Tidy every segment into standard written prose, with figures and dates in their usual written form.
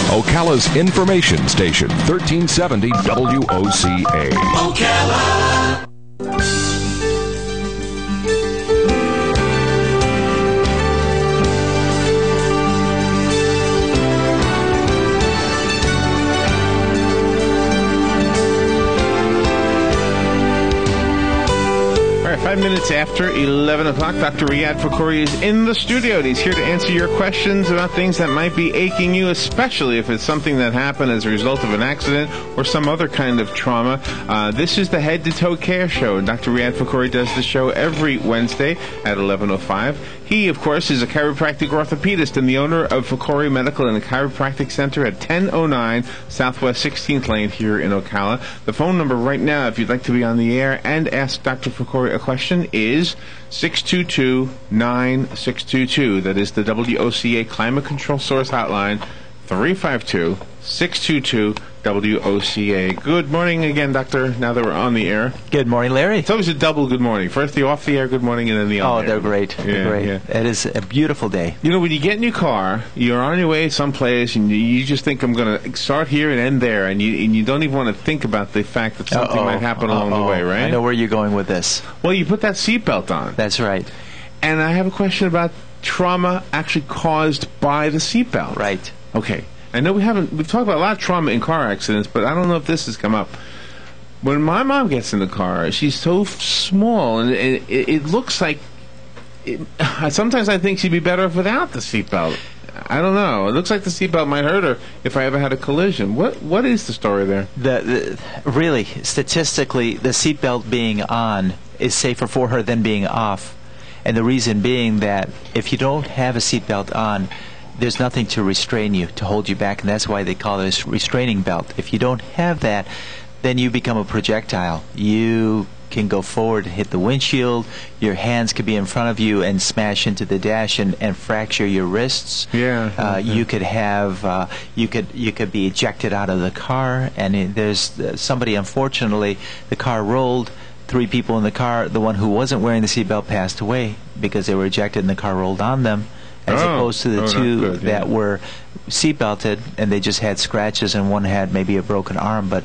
Ocala's information station, 1370 WOCA. Ocala. All right, 5 minutes after 11 o'clock, Dr. Riyad Fakhouri is in the studio, and he's here to answer your questions about things that might be aching you, especially if it's something that happened as a result of an accident or some other kind of trauma. This is the Head to Toe Care Show. Dr. Riyad Fakhouri does the show every Wednesday at 11:05. He, of course, is a chiropractic orthopedist and the owner of Fakhouri Medical and Chiropractic Center at 1009 Southwest 16th Lane here in Ocala. The phone number right now, if you'd like to be on the air and ask Dr. Fakhouri a question, is 622-9622. That is the WOCA Climate Control Source Hotline, 352-622-WOCA. Good morning again, Doctor, now that we're on the air. Good morning, Larry. It's always a double good morning. First the off the air good morning, and then the on the air. Oh, they're great. They're great. Yeah. It is a beautiful day. You know, when you get in your car, you're on your way someplace, and you just think, I'm going to start here and end there, and you don't even want to think about the fact that something might happen along the way, right? I know where you're going with this. Well, you put that seatbelt on. That's right. And I have a question about trauma actually caused by the seatbelt. Right. Okay. I know we've talked about a lot of trauma in car accidents, but I don't know if this has come up. When my mom gets in the car, she's so small, and it looks like, sometimes I think she'd be better off without the seatbelt. I don't know. It looks like the seatbelt might hurt her if I ever had a collision. What is the story there? Really, statistically, the seatbelt being on is safer for her than being off. And the reason being that if you don't have a seatbelt on, there's nothing to restrain you, to hold you back, and that's why they call it a restraining belt. If you don't have that, then you become a projectile. You can go forward and hit the windshield. Your hands could be in front of you and smash into the dash and fracture your wrists. Yeah. You could have you could be ejected out of the car. And there's somebody, unfortunately, the car rolled. 3 people in the car. The one who wasn't wearing the seatbelt passed away because they were ejected and the car rolled on them. As opposed to the two that were seatbelted and they just had scratches and one had maybe a broken arm. But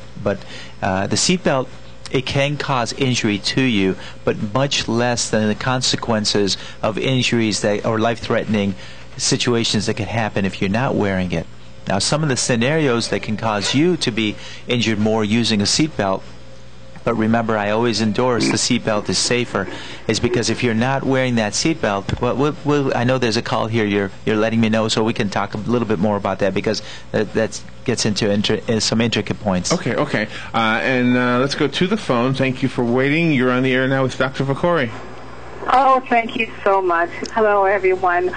the seatbelt, it can cause injury to you, but much less than the consequences of injuries that or life-threatening situations that could happen if you're not wearing it. Now, some of the scenarios that can cause you to be injured more using a seatbelt, but remember, I always endorse the seatbelt is safer, is because if you're not wearing that seatbelt, I know there's a call here you're letting me know, so we can talk a little bit more about that, because that gets into some intricate points. Okay. And let's go to the phone. Thank you for waiting. You're on the air now with Dr. Fakhouri. Oh, thank you so much. Hello, everyone.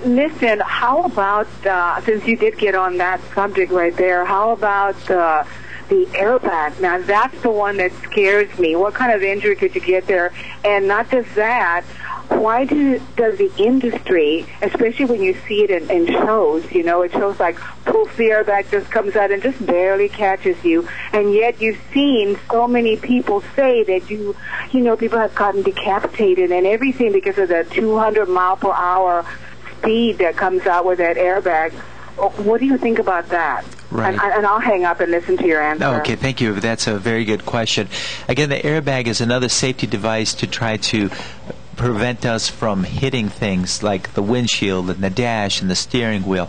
Listen, how about, since you did get on that subject right there, how about the airbag? Now, that's the one that scares me. What kind of injury could you get there? And not just that, why does the industry, especially when you see it in shows, it shows like, poof, the airbag just comes out and just barely catches you. And yet you've seen so many people say that people have gotten decapitated and everything because of the 200 mile per hour speed that comes out with that airbag. What do you think about that? Right. And I'll hang up and listen to your answer. Okay, thank you. That's a very good question. Again, the airbag is another safety device to try to prevent us from hitting things like the windshield and the dash and the steering wheel.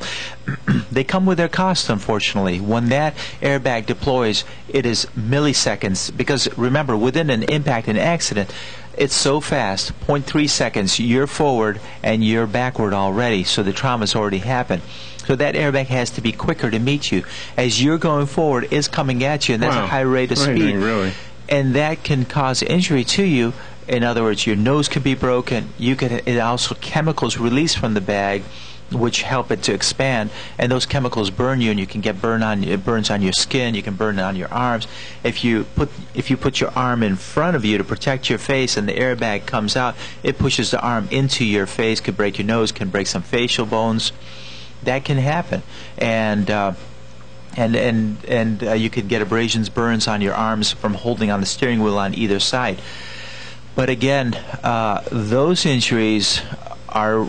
They come with their cost, unfortunately. When that airbag deploys, it is milliseconds, because remember, within an impact and accident, it's so fast, 0.3 seconds, you're forward and you're backward already, so the trauma's already happened. So that airbag has to be quicker to meet you. As you're going forward, it's coming at you, and that's a high rate of speed. Really? And that can cause injury to you. In other words, your nose could be broken. It also chemicals released from the bag, which help it to expand, and those chemicals burn you, and you can get burns on your skin. You can burn it on your arms. If you put your arm in front of you to protect your face, and the airbag comes out, it pushes the arm into your face, could break your nose, can break some facial bones. That can happen, and you could get abrasions, burns on your arms from holding on the steering wheel on either side. But again, those injuries are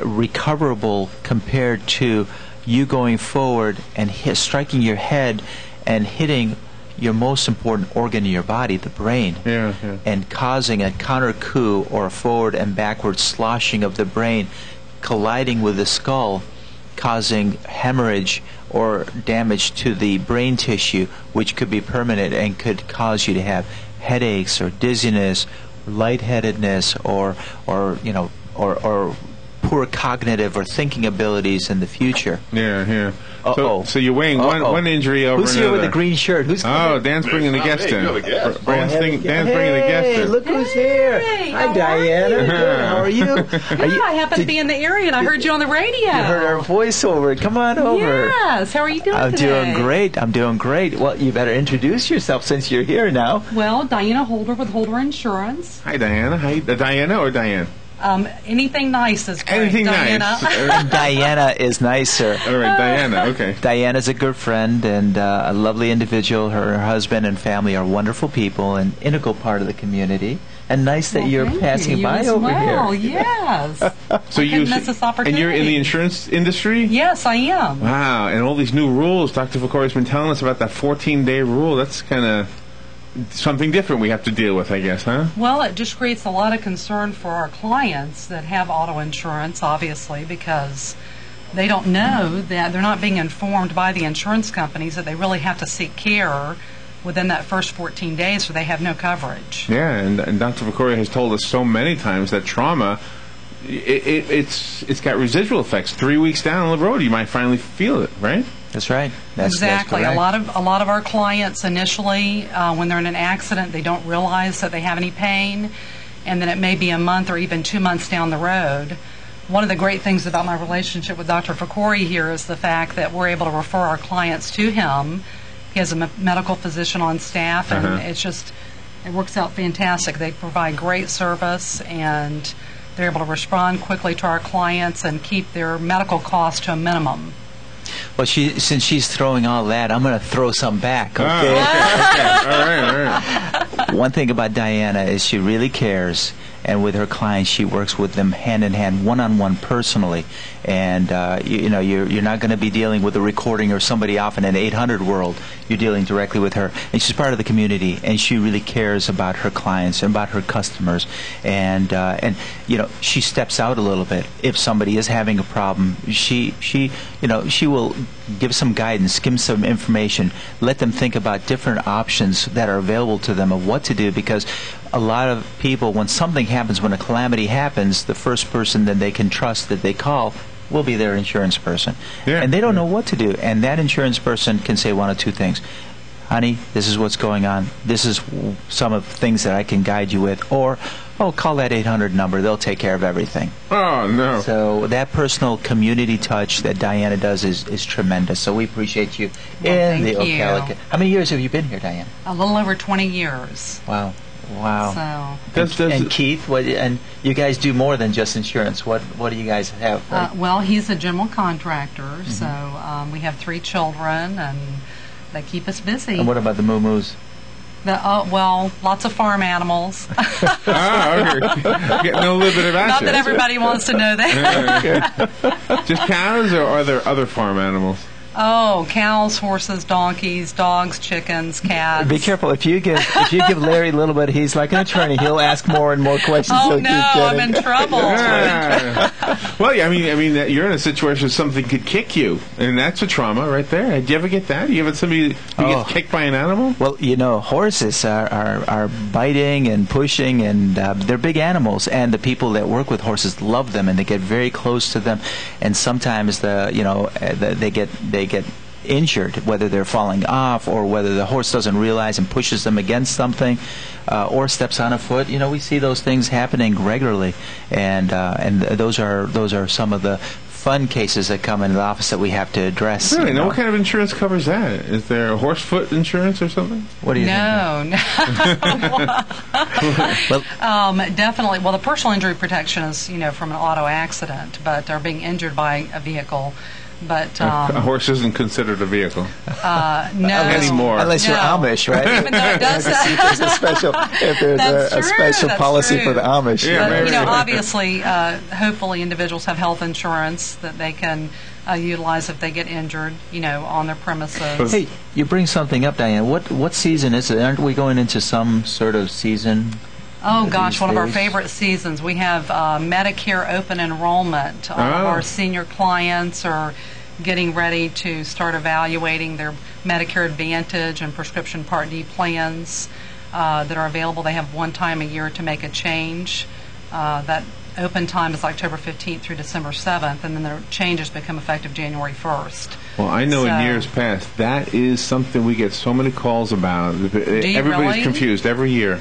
recoverable compared to you going forward and striking your head and hitting your most important organ in your body, the brain, and causing a counter coup or a forward and backward sloshing of the brain, colliding with the skull, causing hemorrhage or damage to the brain tissue, which could be permanent and could cause you to have headaches or dizziness, lightheadedness, or poor cognitive or thinking abilities in the future. So you're weighing one injury over Who's another. here with the green shirt? Who's Dan's bringing the guest in. Dan's bringing the guest in. Look who's here. Hey, Hi, Diana. Good. How are you? I happen to be in the area, and I heard you on the radio. You heard our voiceover. Come on over. Yes. How are you doing today? I'm doing great. Well, you better introduce yourself since you're here now. Well, Diana Holder with Holder Insurance. Hi, Diana. Hi, Diana or Diane? Anything nice is great. Anything Diana. nice. Diana is nicer. All right, Diana. Okay. Diana's a good friend and a lovely individual. Her husband and family are wonderful people, an integral part of the community. And nice that you're passing by over here. Yes. So you miss this opportunity. And you're in the insurance industry? Yes, I am. Wow, and all these new rules. Dr. Fakori's been telling us about that 14-day rule. That's kind of something different we have to deal with, I guess, huh? Well, it just creates a lot of concern for our clients that have auto insurance, obviously, because they don't know that they're not being informed by the insurance companies that they really have to seek care within that first 14 days or they have no coverage. Yeah, and Dr. Fakori has told us so many times that trauma, it's got residual effects. 3 weeks down the road, you might finally feel it, right? That's right. Exactly. That's a lot of our clients initially, when they're in an accident, they don't realize that they have any pain, and then it may be a month or even 2 months down the road. One of the great things about my relationship with Dr. Fakori here is the fact that we're able to refer our clients to him. He has a medical physician on staff, and it works out fantastic. They provide great service, and they're able to respond quickly to our clients and keep their medical costs to a minimum. Well, since she's throwing all that, I'm going to throw some back, okay? Okay. All right. One thing about Diana is she really cares, and with her clients, she works with them hand in hand, one-on-one, personally. And you're not going to be dealing with a recording or somebody off in an 800 world. You're dealing directly with her, and she's part of the community, and she really cares about her clients and about her customers. And she steps out a little bit if somebody is having a problem. She will give some guidance, give them some information, let them think about different options that are available to them of what to do, because a lot of people, when something happens, when a calamity happens, the first person that they can trust that they call will be their insurance person. Yeah. And they don't know what to do. And that insurance person can say one of two things. Honey, this is what's going on. This is some of the things that I can guide you with. Or, call that 800 number. They'll take care of everything. Oh, no. So that personal community touch that Diana does is tremendous. So we appreciate you in the Ocala. How many years have you been here, Diana? A little over 20 years. Wow. So. Keith, and you guys do more than just insurance. What do you guys have? Well, he's a general contractor, so we have 3 children, and they keep us busy. And what about the moo-moos? Lots of farm animals. Okay. Getting a little bit of action. Not that everybody wants to know that. Okay. Just cows, or are there other farm animals? Oh, cows, horses, donkeys, dogs, chickens, cats. Be careful. If you give Larry a little bit, he's like an attorney. He'll ask more and more questions. Oh, no, I'm in trouble. Well, I mean, you're in a situation where something could kick you, and that's a trauma right there. Did you ever get that? Do you ever somebody who gets kicked by an animal? Well, horses are biting and pushing, and they're big animals, and the people that work with horses love them, and they get very close to them, and sometimes they get injured, whether they're falling off or whether the horse doesn't realize and pushes them against something, or steps on a foot. We see those things happening regularly, and those are some of the fun cases that come into the office that we have to address. Really? Now, what kind of insurance covers that? Is there a horse foot insurance or something? What do you think? No. Definitely. Well, the personal injury protection is, from an auto accident, but they're being injured by a vehicle. But a horse isn't considered a vehicle no anymore, unless you're Amish, right? Even though it does. If there's a special policy for the Amish. Yeah, But, maybe. Obviously, hopefully individuals have health insurance that they can utilize if they get injured, on their premises. Hey, you bring something up, Diane. What season is it? Aren't we going into some sort of season? Oh, gosh, these one of our days? favorite seasons. We have Medicare open enrollment. All of our senior clients are getting ready to start evaluating their Medicare Advantage and prescription Part D plans that are available. They have one time a year to make a change. That open time is October 15th through December 7th, and then the changes become effective January 1st. Well, I know in years past, that is something we get so many calls about. Everybody's really? confused every year.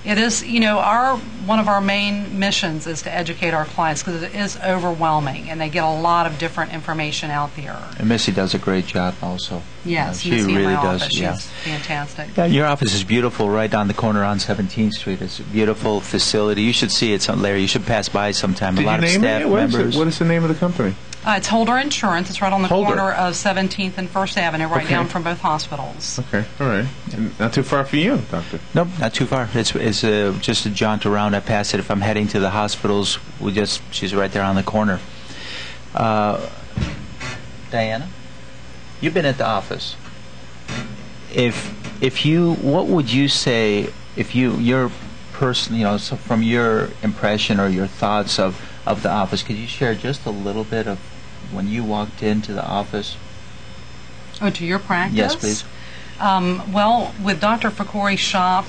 It is, one of our main missions is to educate our clients because it is overwhelming, and they get a lot of different information out there. And Missy does a great job also. Yes, she Missy in really my does. office. Yeah. She's fantastic. Yeah, your office is beautiful, right down the corner on 17th Street. It's a beautiful facility. You should see it, Larry. You should pass by sometime. Did a lot you of name staff it? What is members. it? What is the name of the company? It's Holder Insurance. It's right on the Holder. corner of 17th and 1st Avenue, right Okay. down from both hospitals. Okay, all right. And not too far for you, Doctor. Nope, not too far. It's just a jaunt around. I pass it if I'm heading to the hospitals. She's right there on the corner. Diana, you've been at the office. What would you say if your person, so from your impression or your thoughts of the office, could you share just a little bit of when you walked into the office? Oh, to your practice? Yes, please. Well, with Dr. Fakori's shop,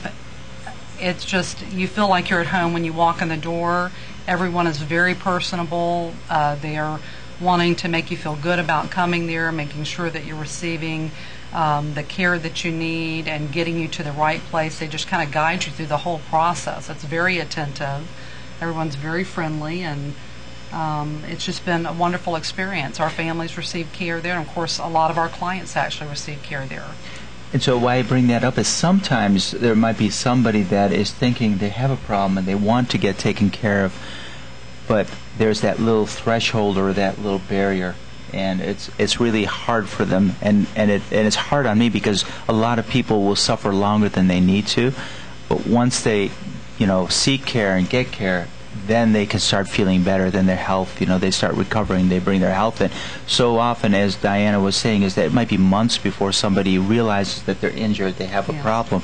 it's just, you feel like you're at home when you walk in the door. Everyone is very personable. They are wanting to make you feel good about coming there, making sure that you're receiving the care that you need and getting you to the right place. They just kind of guide you through the whole process. It's very attentive. Everyone's very friendly, and it's just been a wonderful experience. Our families receive care there, and of course a lot of our clients actually receive care there. And so why I bring that up is sometimes there might be somebody that is thinking they have a problem and they want to get taken care of, but there's that little threshold or that little barrier, and it's really hard for them, and it's hard on me because a lot of people will suffer longer than they need to, but once they seek care and get care, then they can start feeling better. Then their health, they start recovering. They bring their health in. So often, as Diana was saying, is that it might be months before somebody realizes that they're injured, they have a problem.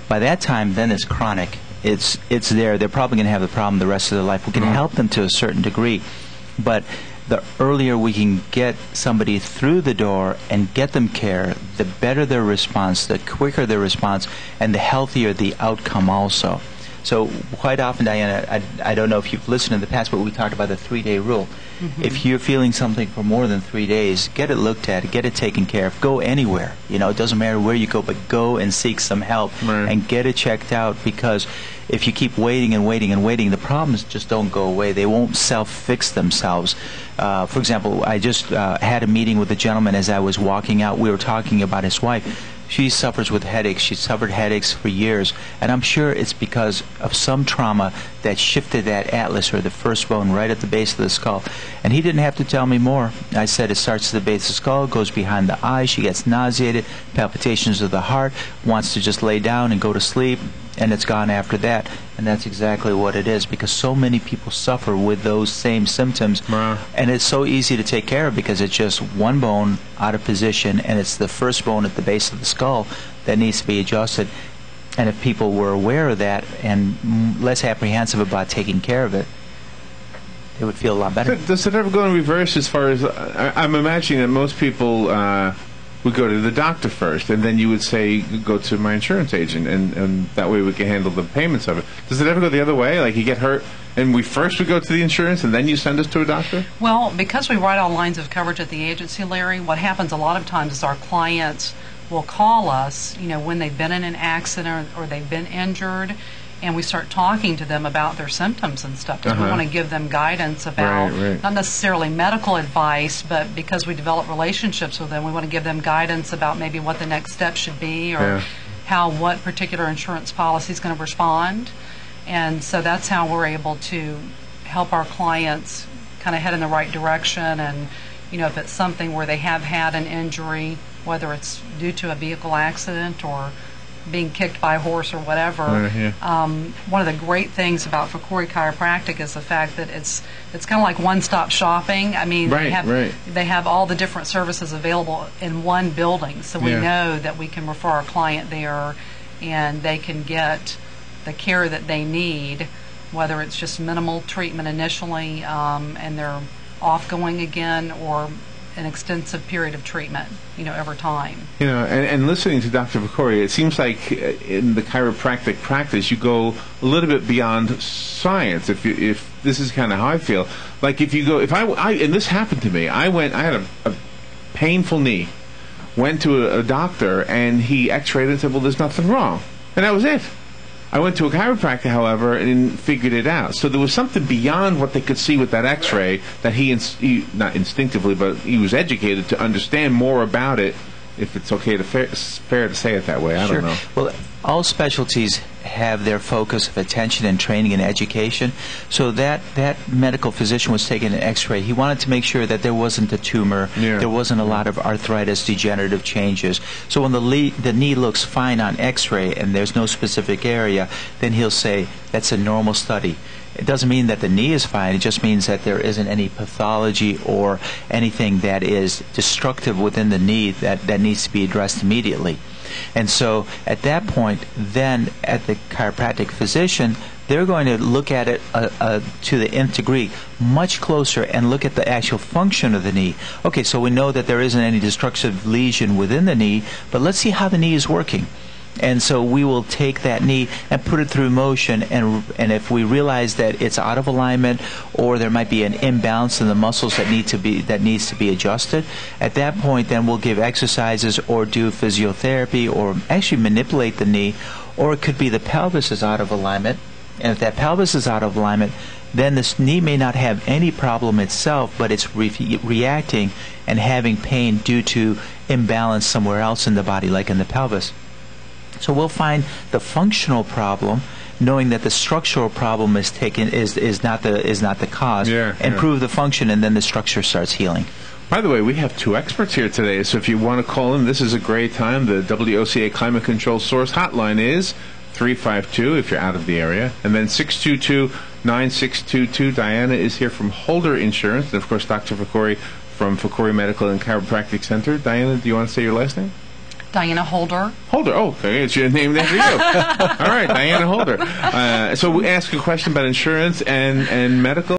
By that time, then it's chronic. It's there. They're probably going to have the problem the rest of their life. We can help them to a certain degree, but the earlier we can get somebody through the door and get them care, the better their response, the quicker their response, and the healthier the outcome also. So quite often, Diana, I don't know if you've listened in the past, but we talked about the 3-day rule. Mm-hmm. If you're feeling something for more than 3 days, get it looked at, get it taken care of. Go anywhere. It doesn't matter where you go, but go and seek some help and get it checked out, because if you keep waiting and waiting and waiting, the problems just don't go away. They won't self-fix themselves. For example, I just had a meeting with a gentleman as I was walking out. We were talking about his wife. She suffers with headaches. She's suffered headaches for years, and I'm sure it's because of some trauma that shifted that atlas, or the first bone, right at the base of the skull. And he didn't have to tell me more. I said it starts at the base of the skull, goes behind the eye. She gets nauseated, palpitations of the heart, wants to just lay down and go to sleep, and it's gone after that. And that's exactly what it is, because so many people suffer with those same symptoms. Wow. And it's so easy to take care of because it's just one bone out of position, and it's the first bone at the base of the skull that needs to be adjusted. And if people were aware of that and less apprehensive about taking care of it, they would feel a lot better. Does it ever go in reverse as far as... I'm imagining that most people would go to the doctor first, and then you would say, go to my insurance agent, and that way we can handle the payments of it. Does it ever go the other way? Like you get hurt, and we first would go to the insurance, and then you send us to a doctor? Well, because we write all lines of coverage at the agency, Larry, what happens a lot of times is our clients will call us, when they've been in an accident or they've been injured, and we start talking to them about their symptoms and stuff, because we want to give them guidance about, not necessarily medical advice, but because we develop relationships with them, we want to give them guidance about maybe what the next step should be, or what particular insurance policy is going to respond. And so that's how we're able to help our clients kind of head in the right direction and if it's something where they have had an injury, whether it's due to a vehicle accident or being kicked by a horse or whatever. One of the great things about Fakori Chiropractic is the fact that it's kind of like one-stop shopping. I mean, they have all the different services available in one building, so we know that we can refer our client there and they can get the care that they need, whether it's just minimal treatment initially and they're off going again, or an extensive period of treatment, over time. And listening to Dr. Fakori, it seems like in the chiropractic practice, you go a little bit beyond science. If this is kind of how I feel, like and this happened to me. I had a painful knee, went to a doctor, and he X-rayed and said, "Well, there's nothing wrong," and that was it. I went to a chiropractor, however, and figured it out. So there was something beyond what they could see with that X-ray that he not instinctively, but he was educated to understand more about it. If it's okay to fair to say it that way, I don't know. Well, all specialties have their focus of attention and training and education. So that medical physician was taking an X-ray. He wanted to make sure that there wasn't a tumor, there wasn't a lot of arthritis, degenerative changes. So when the knee looks fine on X-ray and there's no specific area, then he'll say that's a normal study. It doesn't mean that the knee is fine. It just means that there isn't any pathology or anything that is destructive within the knee that needs to be addressed immediately. And so at that point, then at the chiropractic physician, they're going to look at it to the nth degree, much closer, and look at the actual function of the knee. Okay, so we know that there isn't any destructive lesion within the knee, but let's see how the knee is working. And so we will take that knee and put it through motion, and if we realize that it's out of alignment or there might be an imbalance in the muscles that needs to be adjusted, at that point then we'll give exercises or do physiotherapy or actually manipulate the knee, or it could be the pelvis is out of alignment. And if that pelvis is out of alignment, then this knee may not have any problem itself, but it's reacting and having pain due to imbalance somewhere else in the body, like in the pelvis. So we'll find the functional problem, knowing that the structural problem is not the cause, improve the function, and then the structure starts healing. By the way, we have two experts here today, so if you want to call in, this is a great time. The WOCA Climate Control Source hotline is 352 if you're out of the area, and then 622-9622. Diana is here from Holder Insurance, and of course Dr. Fakori from Fakori Medical and Chiropractic Center. Diana, do you want to say your last name? Diana Holder. Holder, okay, it's your name there for you. All right, Diana Holder. So we ask a question about insurance and medical.